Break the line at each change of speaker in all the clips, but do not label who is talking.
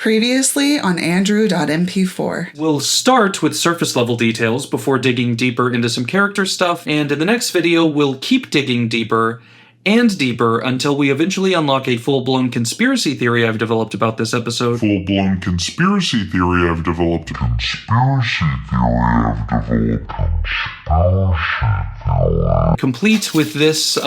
Previously on Andrew.mp4.
We'll start with surface level details before digging deeper into some character stuff, and in the next video we'll keep digging deeper and deeper until we eventually unlock a full-blown conspiracy theory I've developed about this episode.
Full-blown conspiracy theory I've developed.
Complete with this,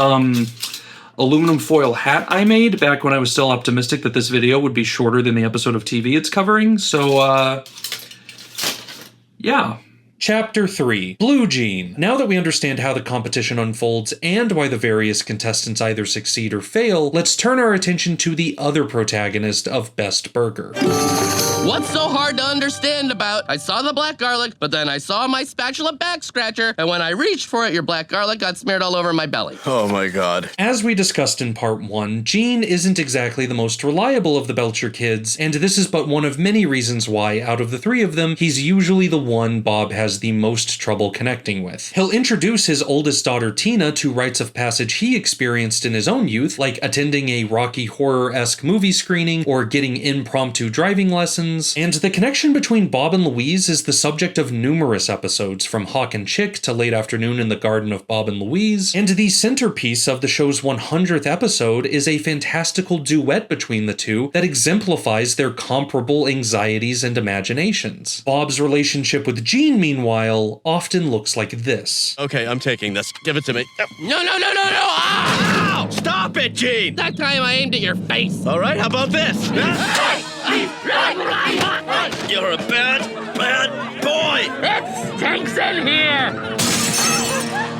aluminum foil hat I made back when I was still optimistic that this video would be shorter than the episode of TV it's covering, so, yeah. Chapter 3, Blue Jean. Now that we understand how the competition unfolds and why the various contestants either succeed or fail, let's turn our attention to the other protagonist of Best Burger.
What's so hard to understand about? I saw the black garlic, but then I saw my spatula back scratcher, and when I reached for it, your black garlic got smeared all over my belly.
Oh my god.
As we discussed in part 1, Jean isn't exactly the most reliable of the Belcher kids, and this is but one of many reasons why, out of the three of them, he's usually the one Bob has the most trouble connecting with. He'll introduce his oldest daughter Tina to rites of passage he experienced in his own youth, like attending a Rocky Horror-esque movie screening or getting impromptu driving lessons, and the connection between Bob and Louise is the subject of numerous episodes, from Hawk and Chick to Late Afternoon in the Garden of Bob and Louise, and the centerpiece of the show's 100th episode is a fantastical duet between the two that exemplifies their comparable anxieties and imaginations. Bob's relationship with Jean, meanwhile, often looks like this.
Okay, I'm taking this. Give it to me.
No! Ow!
Stop it, Gene!
That time I aimed at your face.
All right, how about this? You're a bad boy!
It stinks in here!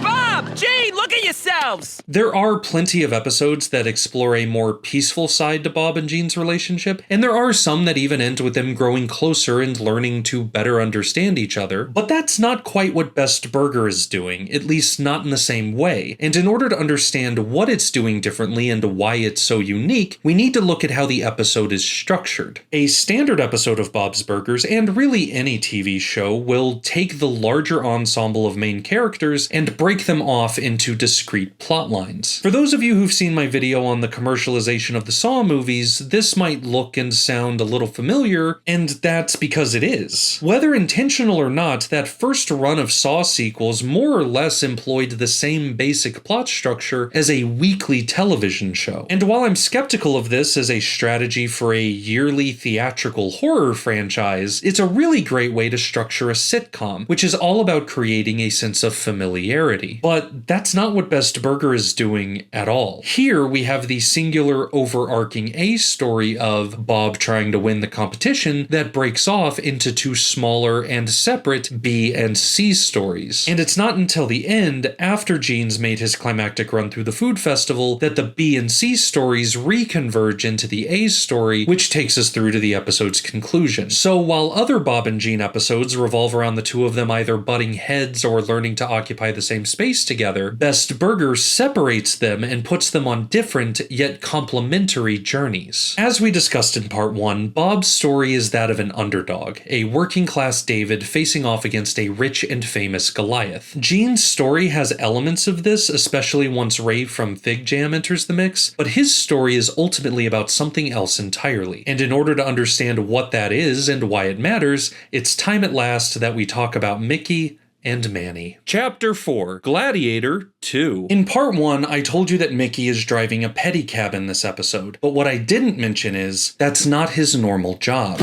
Bob! Gene, look at yourselves!
There are plenty of episodes that explore a more peaceful side to Bob and Jean's relationship, and there are some that even end with them growing closer and learning to better understand each other, but that's not quite what Best Burger is doing, at least not in the same way, and in order to understand what it's doing differently and why it's so unique, we need to look at how the episode is structured. A standard episode of Bob's Burgers, and really any TV show, will take the larger ensemble of main characters and break them off into discrete plot lines. For those of you who've seen my video on the commercialization of the Saw movies, this might look and sound a little familiar, and that's because it is. Whether intentional or not, that first run of Saw sequels more or less employed the same basic plot structure as a weekly television show. And while I'm skeptical of this as a strategy for a yearly theatrical horror franchise, it's a really great way to structure a sitcom, which is all about creating a sense of familiarity. But that's not what Best Burger is doing at all. Here we have the singular overarching A story of Bob trying to win the competition that breaks off into two smaller and separate B and C stories. And it's not until the end, after Jean's made his climactic run through the food festival, that the B and C stories reconverge into the A story, which takes us through to the episode's conclusion. So while other Bob and Jean episodes revolve around the two of them either butting heads or learning to occupy the same space together, Best Burger separates them and puts them on different yet complementary journeys. As we discussed in part 1, Bob's story is that of an underdog, a working-class David facing off against a rich and famous Goliath. Jean's story has elements of this, especially once Ray from Fig Jam enters the mix, but his story is ultimately about something else entirely. And in order to understand what that is and why it matters, it's time at last that we talk about Mickey and Manny. Chapter 4, Gladiator 2. In part 1, I told you that Mickey is driving a pedicab in this episode, but what I didn't mention is that's not his normal job.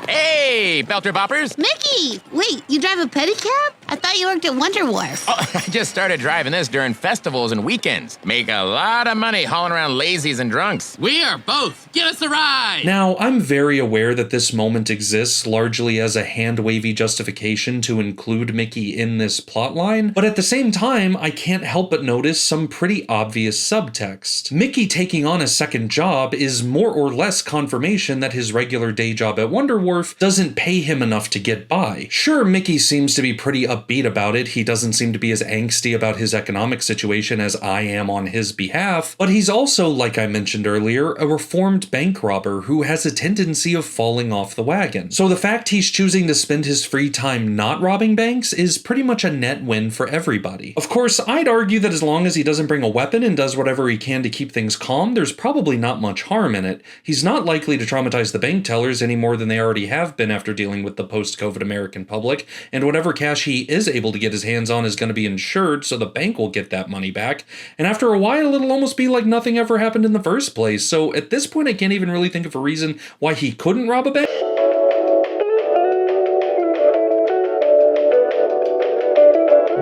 Hey, Belter Boppers!
Mickey! Wait, you drive a pedicab? I thought you worked at Wonder Wharf.
Oh, I just started driving this during festivals and weekends. Make a lot of money hauling around lazies and drunks.
We are both. Give us a ride.
Now, I'm very aware that this moment exists largely as a hand-wavy justification to include Mickey in this plotline, but at the same time, I can't help but notice some pretty obvious subtext. Mickey taking on a second job is more or less confirmation that his regular day job at Wonder Wharf doesn't pay him enough to get by. Sure, Mickey seems to be pretty upbeat upbeat about it. He doesn't seem to be as angsty about his economic situation as I am on his behalf, but he's also, like I mentioned earlier, a reformed bank robber who has a tendency of falling off the wagon. So the fact he's choosing to spend his free time not robbing banks is pretty much a net win for everybody. Of course, I'd argue that as long as he doesn't bring a weapon and does whatever he can to keep things calm, there's probably not much harm in it. He's not likely to traumatize the bank tellers any more than they already have been after dealing with the post-COVID American public, and whatever cash he is able to get his hands on is going to be insured, so the bank will get that money back, and after a while it'll almost be like nothing ever happened in the first place. So at this point I can't even really think of a reason why he couldn't rob a bank.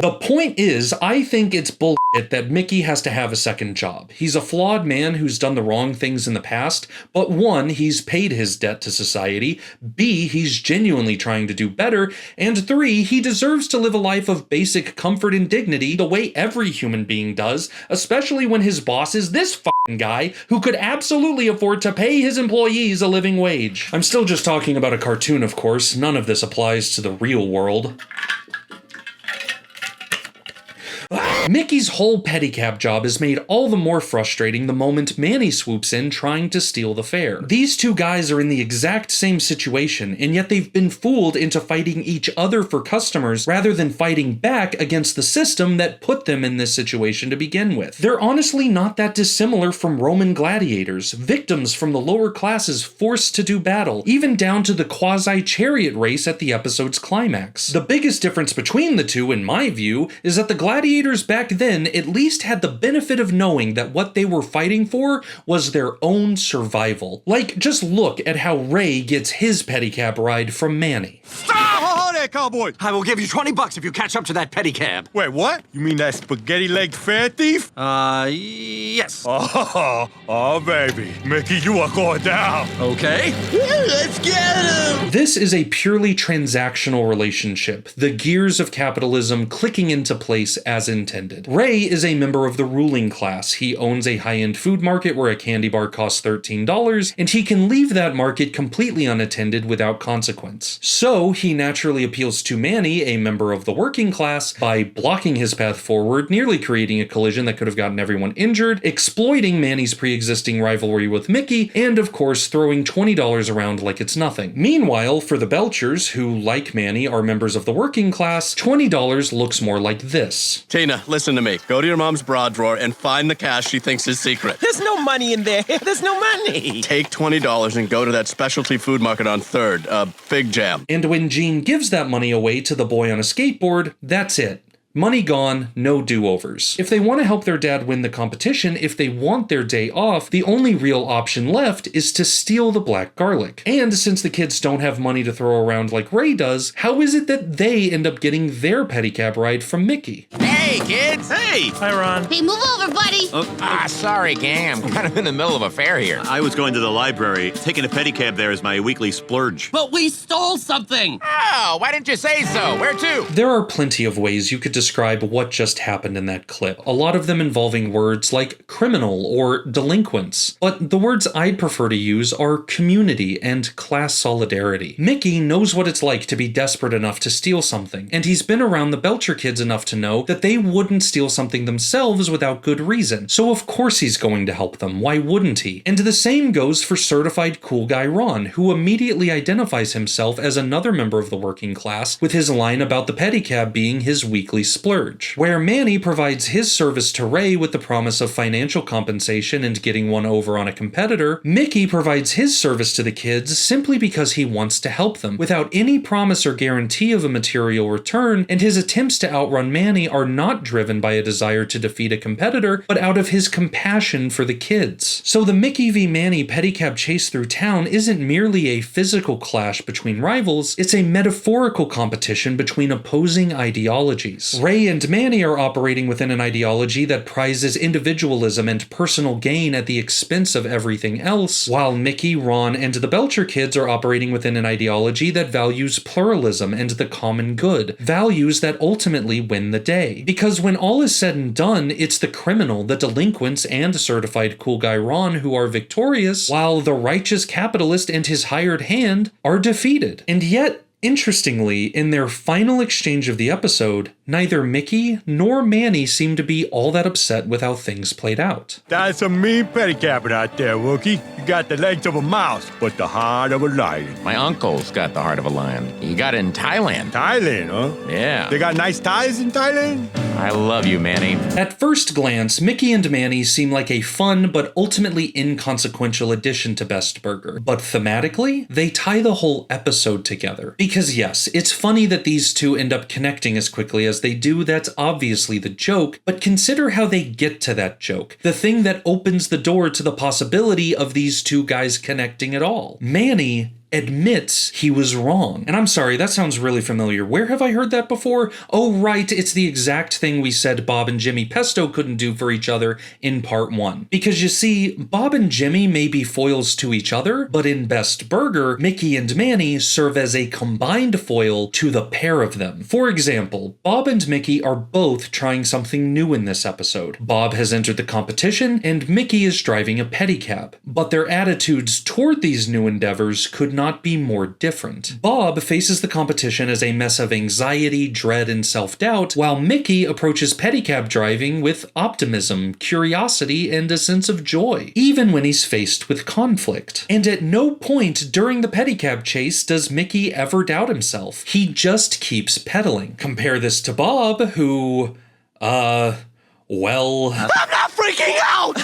The point is, I think it's bullshit that Mickey has to have a second job. He's a flawed man who's done the wrong things in the past, but 1, he's paid his debt to society, B, he's genuinely trying to do better, and 3, he deserves to live a life of basic comfort and dignity the way every human being does, especially when his boss is this fucking guy who could absolutely afford to pay his employees a living wage. I'm still just talking about a cartoon, of course. None of this applies to the real world. Mickey's whole pedicab job is made all the more frustrating the moment Manny swoops in trying to steal the fare. These two guys are in the exact same situation, and yet they've been fooled into fighting each other for customers rather than fighting back against the system that put them in this situation to begin with. They're honestly not that dissimilar from Roman gladiators, victims from the lower classes forced to do battle, even down to the quasi-chariot race at the episode's climax. The biggest difference between the two, in my view, is that the gladiators back then at least had the benefit of knowing that what they were fighting for was their own survival. Like, just look at how Ray gets his pedicab ride from Manny.
Stop! Oh, there, cowboy! I will give you $20 if you catch up to that pedicab. Wait, what? You mean that spaghetti-legged fare thief? Yes. Oh, baby. Mickey, you are going down. Okay.
Let's get him!
This is a purely transactional relationship, the gears of capitalism clicking into place as intended. Ray is a member of the ruling class. He owns a high-end food market where a candy bar costs $13, and he can leave that market completely unattended without consequence. So he naturally appeals to Manny, a member of the working class, by blocking his path forward, nearly creating a collision that could have gotten everyone injured, exploiting Manny's pre-existing rivalry with Mickey, and of course throwing $20 around like it's nothing. Meanwhile, for the Belchers, who like Manny are members of the working class, $20 looks more like this.
Tina, listen to me. Go to your mom's bra drawer and find the cash she thinks is secret.
There's no money in there. There's no money.
Take $20 and go to that specialty food market on 3rd, Fig Jam.
And when Gene gives that money away to the boy on a skateboard, that's it. Money gone, no do-overs. If they want to help their dad win the competition, if they want their day off, the only real option left is to steal the black garlic. And since the kids don't have money to throw around like Ray does, how is it that they end up getting their pedicab ride from Mickey?
Hey, kids!
Hey!
Hi, Ron.
Hey, move over, buddy.
Sorry, gang. I'm kind of in the middle of a fair here.
I was going to the library. Taking a pedicab there is my weekly splurge.
But we stole something!
Oh, why didn't you say so? Where to?
There are plenty of ways you could describe what just happened in that clip, a lot of them involving words like criminal or delinquents. But the words I'd prefer to use are community and class solidarity. Mickey knows what it's like to be desperate enough to steal something, and he's been around the Belcher kids enough to know that they wouldn't steal something themselves without good reason. So of course he's going to help them, why wouldn't he? And the same goes for certified cool guy Ron, who immediately identifies himself as another member of the working class with his line about the pedicab being his weekly splurge. Where Manny provides his service to Ray with the promise of financial compensation and getting one over on a competitor, Mickey provides his service to the kids simply because he wants to help them, without any promise or guarantee of a material return, and his attempts to outrun Manny are not driven by a desire to defeat a competitor, but out of his compassion for the kids. So the Mickey v. Manny pedicab chase through town isn't merely a physical clash between rivals, it's a metaphorical competition between opposing ideologies. Ray and Manny are operating within an ideology that prizes individualism and personal gain at the expense of everything else, while Mickey, Ron, and the Belcher kids are operating within an ideology that values pluralism and the common good, values that ultimately win the day. Because when all is said and done, it's the criminal, the delinquents, and certified cool guy Ron who are victorious, while the righteous capitalist and his hired hand are defeated. And yet, Interestingly, in their final exchange of the episode, neither Mickey nor Manny seem to be all that upset with how things played out.
That's a mean pedicab out there, Wookie. You got the legs of a mouse, but the heart of a lion.
My uncle's got the heart of a lion. He got it in Thailand.
Thailand, huh?
Yeah.
They got nice ties in Thailand?
I love you, Manny.
At first glance, Mickey and Manny seem like a fun but ultimately inconsequential addition to Best Burger. But thematically, they tie the whole episode together. Because yes, it's funny that these two end up connecting as quickly as they do, that's obviously the joke, but consider how they get to that joke. The thing that opens the door to the possibility of these two guys connecting at all. Manny admits he was wrong. And I'm sorry, that sounds really familiar. Where have I heard that before? Oh, right, it's the exact thing we said Bob and Jimmy Pesto couldn't do for each other in part 1. Because you see, Bob and Jimmy may be foils to each other, but in Best Burger, Mickey and Manny serve as a combined foil to the pair of them. For example, Bob and Mickey are both trying something new in this episode. Bob has entered the competition, and Mickey is driving a pedicab. But their attitudes toward these new endeavors could not be more different. Bob faces the competition as a mess of anxiety, dread, and self-doubt, while Mickey approaches pedicab driving with optimism, curiosity, and a sense of joy, even when he's faced with conflict. And at no point during the pedicab chase does Mickey ever doubt himself. He just keeps pedaling. Compare this to Bob, who, well...
I'm not freaking out!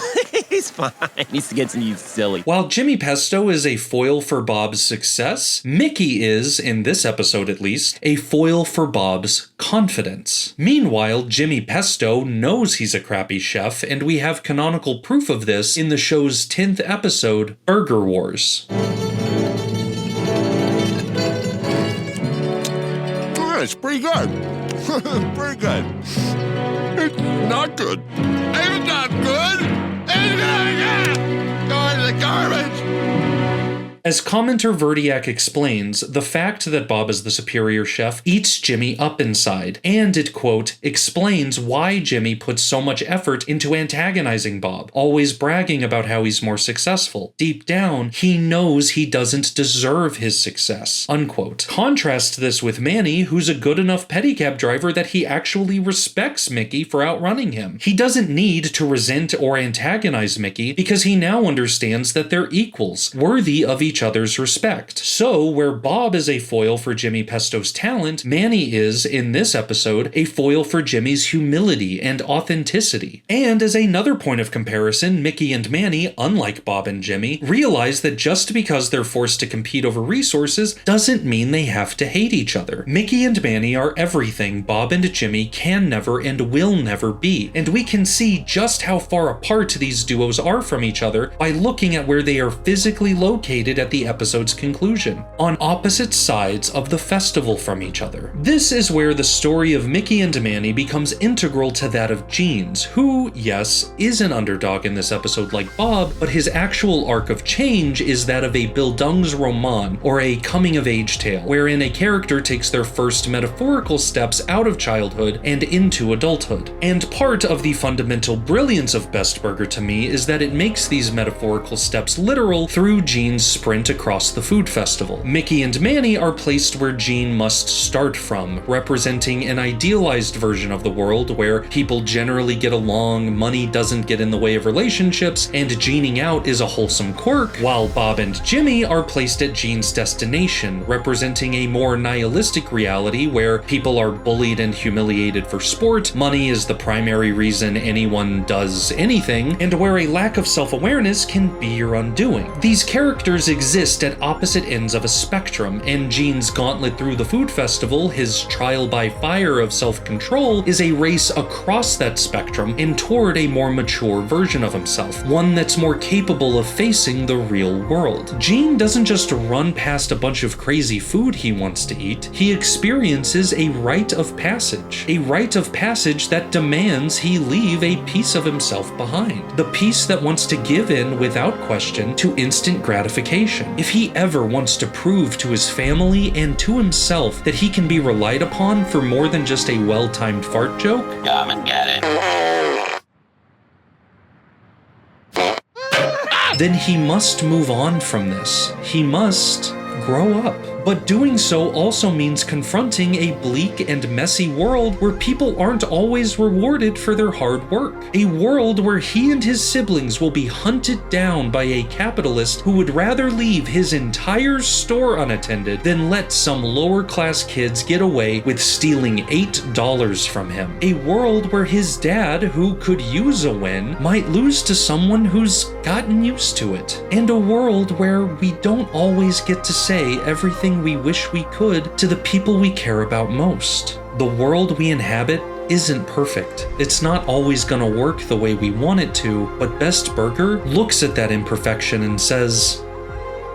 He's fine. He needs to get used silly.
While Jimmy Pesto is a foil for Bob's success, Mickey is, in this episode at least, a foil for Bob's confidence. Meanwhile, Jimmy Pesto knows he's a crappy chef, and we have canonical proof of this in the show's 10th episode, Burger Wars.
It's pretty good. Pretty good. It's not good.
It's not good! It's not good! Go into the garbage!
As commenter Verdiak explains, the fact that Bob is the superior chef eats Jimmy up inside, and it, quote, explains why Jimmy puts so much effort into antagonizing Bob, always bragging about how he's more successful. Deep down, he knows he doesn't deserve his success, unquote. Contrast this with Manny, who's a good enough pedicab driver that he actually respects Mickey for outrunning him. He doesn't need to resent or antagonize Mickey because he now understands that they're equals, worthy of each other's respect. So, where Bob is a foil for Jimmy Pesto's talent, Manny is, in this episode, a foil for Jimmy's humility and authenticity. And as another point of comparison, Mickey and Manny, unlike Bob and Jimmy, realize that just because they're forced to compete over resources doesn't mean they have to hate each other. Mickey and Manny are everything Bob and Jimmy can never and will never be, and we can see just how far apart these duos are from each other by looking at where they are physically located at the episode's conclusion, on opposite sides of the festival from each other. This is where the story of Mickey and Manny becomes integral to that of Jeans, who, yes, is an underdog in this episode like Bob, but his actual arc of change is that of a Bildungsroman, or a coming-of-age tale, wherein a character takes their first metaphorical steps out of childhood and into adulthood. And part of the fundamental brilliance of Best Burger to me is that it makes these metaphorical steps literal through Jean's sprint across the food festival. Mickey and Manny are placed where Jean must start from, representing an idealized version of the world where people generally get along, money doesn't get in the way of relationships, and Jeaning out is a wholesome quirk, while Bob and Jimmy are placed at Jean's destination, representing a more nihilistic reality where people are bullied and humiliated for sport, money is the primary reason anyone does anything, and where a lack of self-awareness can be your undoing. These characters exist at opposite ends of a spectrum, and Jean's gauntlet through the food festival, his trial by fire of self-control, is a race across that spectrum and toward a more mature version of himself, one that's more capable of facing the real world. Jean doesn't just run past a bunch of crazy food he wants to eat, he experiences a rite of passage. A rite of passage that demands he leave a piece of himself behind. The piece that wants to give in without question to instant gratification. If he ever wants to prove to his family and to himself that he can be relied upon for more than just a well-timed fart joke,
Come and get it.
then he must move on from this. He must grow up. But doing so also means confronting a bleak and messy world where people aren't always rewarded for their hard work. A world where he and his siblings will be hunted down by a capitalist who would rather leave his entire store unattended than let some lower class kids get away with stealing $8 from him. A world where his dad, who could use a win, might lose to someone who's gotten used to it. And a world where we don't always get to say everything we wish we could to the people we care about most. The world we inhabit isn't perfect. It's not always gonna work the way we want it to, but Best Burger looks at that imperfection and says,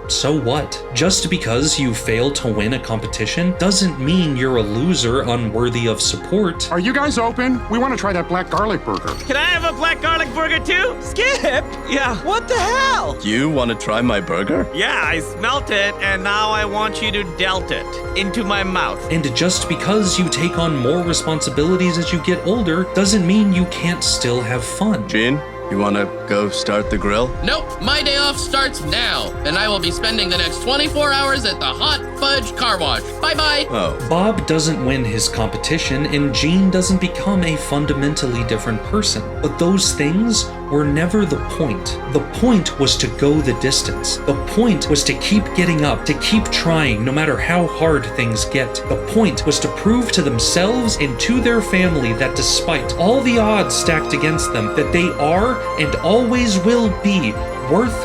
so what? Just because you failed to win a competition doesn't mean you're a loser unworthy of support.
Are you guys open? We want to try that black garlic burger.
Can I have a black garlic burger too? Skip! Yeah, what the hell?
You want to try my burger?
Yeah, I smelt it, and now I want you to dealt it into my mouth.
And just because you take on more responsibilities as you get older doesn't mean you can't still have fun.
Gene? You wanna go start the grill?
Nope, my day off starts now, and I will be spending the next 24 hours at the Hot Fudge Car Wash. Bye-bye.
Oh.
Bob doesn't win his competition, and Gene doesn't become a fundamentally different person. But those things were never the point. The point was to go the distance. The point was to keep getting up, to keep trying, no matter how hard things get. The point was to prove to themselves and to their family that despite all the odds stacked against them, that they are and always will be worth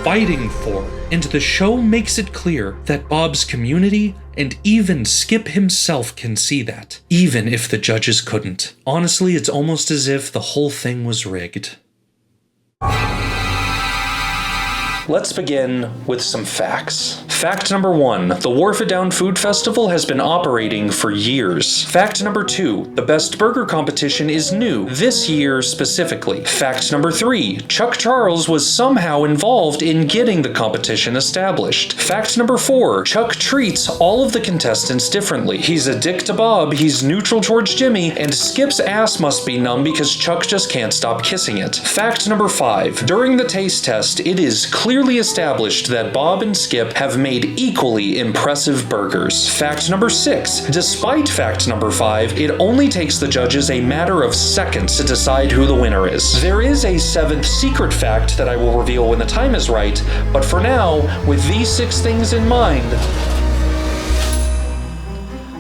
fighting for. And the show makes it clear that Bob's community and even Skip himself can see that, even if the judges couldn't. Honestly, it's almost as if the whole thing was rigged. Let's begin with some facts. Fact number 1, the Wharf It Down Food Festival has been operating for years. Fact number 2, the Best Burger competition is new, this year specifically. Fact number 3, Chuck Charles was somehow involved in getting the competition established. Fact number 4, Chuck treats all of the contestants differently. He's a dick to Bob, he's neutral towards Jimmy, and Skip's ass must be numb because Chuck just can't stop kissing it. Fact number 5, during the taste test, it is clearly established that Bob and Skip have made equally impressive burgers. Fact number 6, despite fact number 5, it only takes the judges a matter of seconds to decide who the winner is. There is a 7th secret fact that I will reveal when the time is right, but for now, with these 6 things in mind,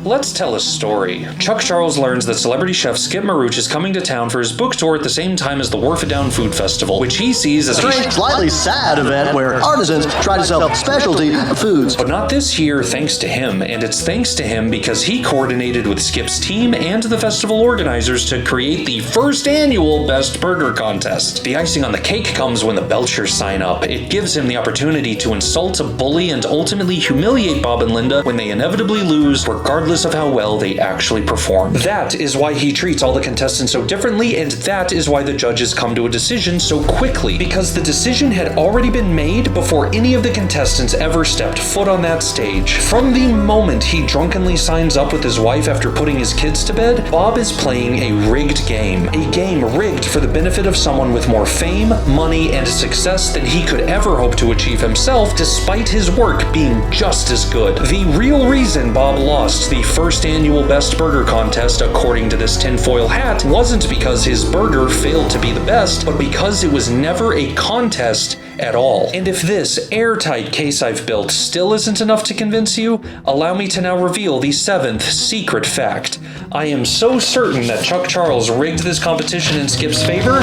let's tell a story. Chuck Charles learns that celebrity chef Skip Maruch is coming to town for his book tour at the same time as the Wharf It Down Food Festival, which he sees as a
slightly sad event where artisans try to sell specialty foods.
But not this year thanks to him, and it's thanks to him because he coordinated with Skip's team and the festival organizers to create the first annual Best Burger contest. The icing on the cake comes when the Belchers sign up. It gives him the opportunity to insult, bully, and ultimately humiliate Bob and Linda when they inevitably lose, regardless of how well they actually perform. That is why he treats all the contestants so differently, and that is why the judges come to a decision so quickly, because the decision had already been made before any of the contestants ever stepped foot on that stage. From the moment he drunkenly signs up with his wife after putting his kids to bed, Bob is playing a rigged game. A game rigged for the benefit of someone with more fame, money, and success than he could ever hope to achieve himself, despite his work being just as good. The real reason Bob lost the first annual Best Burger contest, according to this tinfoil hat, wasn't because his burger failed to be the best, but because it was never a contest at all. And if this airtight case I've built still isn't enough to convince you, allow me to now reveal the 7th secret fact. I am so certain that Chuck Charles rigged this competition in Skip's favor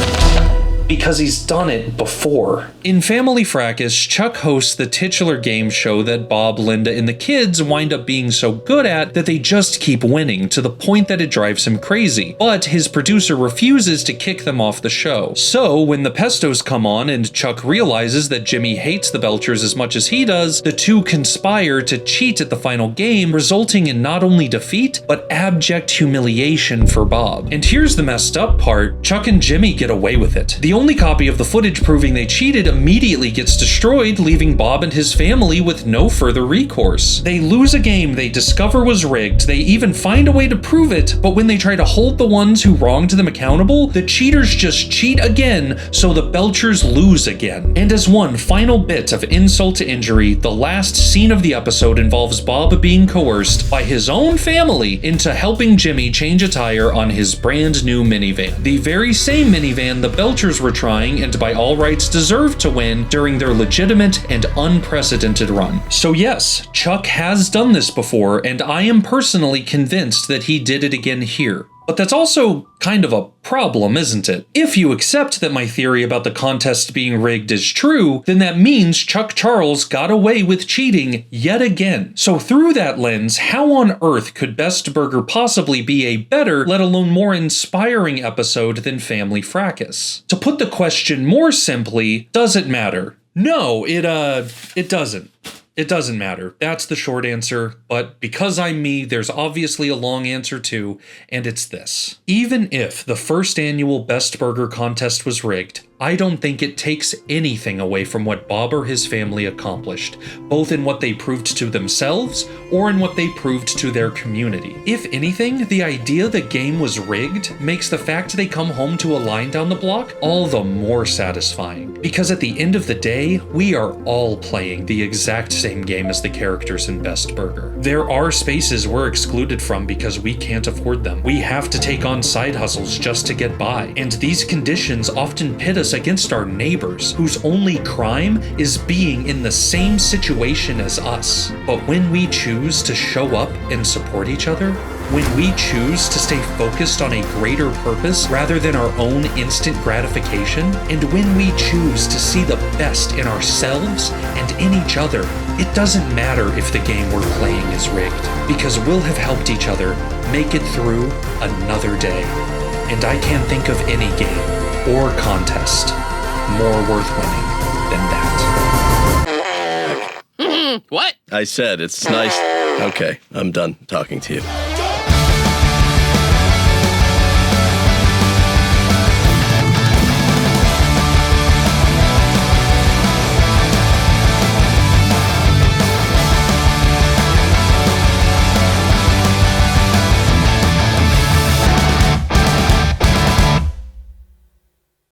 because he's done it before. In Family Fracas, Chuck hosts the titular game show that Bob, Linda, and the kids wind up being so good at that they just keep winning, to the point that it drives him crazy. But his producer refuses to kick them off the show. So, when the Pestos come on and Chuck realizes that Jimmy hates the Belchers as much as he does, the two conspire to cheat at the final game, resulting in not only defeat, but abject humiliation for Bob. And here's the messed up part, Chuck and Jimmy get away with it. The only copy of the footage proving they cheated immediately gets destroyed, leaving Bob and his family with no further recourse. They lose a game they discover was rigged, they even find a way to prove it, but when they try to hold the ones who wronged them accountable, the cheaters just cheat again, so the Belchers lose again. And as one final bit of insult to injury, the last scene of the episode involves Bob being coerced by his own family into helping Jimmy change a tire on his brand new minivan. The very same minivan the Belchers were trying and by all rights deserved to win during their legitimate and unprecedented run. So yes, Chuck has done this before, and I am personally convinced that he did it again here. But that's also kind of a problem, isn't it? If you accept that my theory about the contest being rigged is true, then that means Chuck Charles got away with cheating yet again. So through that lens, how on earth could Best Burger possibly be a better, let alone more inspiring episode than Family Fracas? To put the question more simply, does it matter? No, it doesn't. It doesn't matter. That's the short answer, but because I'm me, there's obviously a long answer too, and it's this. Even if the first annual Best Burger contest was rigged, I don't think it takes anything away from what Bob or his family accomplished, both in what they proved to themselves or in what they proved to their community. If anything, the idea the game was rigged makes the fact they come home to a line down the block all the more satisfying. Because at the end of the day, we are all playing the exact same game as the characters in Best Burger. There are spaces we're excluded from because we can't afford them. We have to take on side hustles just to get by, and these conditions often pit us against our neighbors, whose only crime is being in the same situation as us. But when we choose to show up and support each other, when we choose to stay focused on a greater purpose rather than our own instant gratification, and when we choose to see the best in ourselves and in each other, it doesn't matter if the game we're playing is rigged, because we'll have helped each other make it through another day. And I can't think of any game or contest more worth winning than that.
What?
I said it's nice. Okay, I'm done talking to you.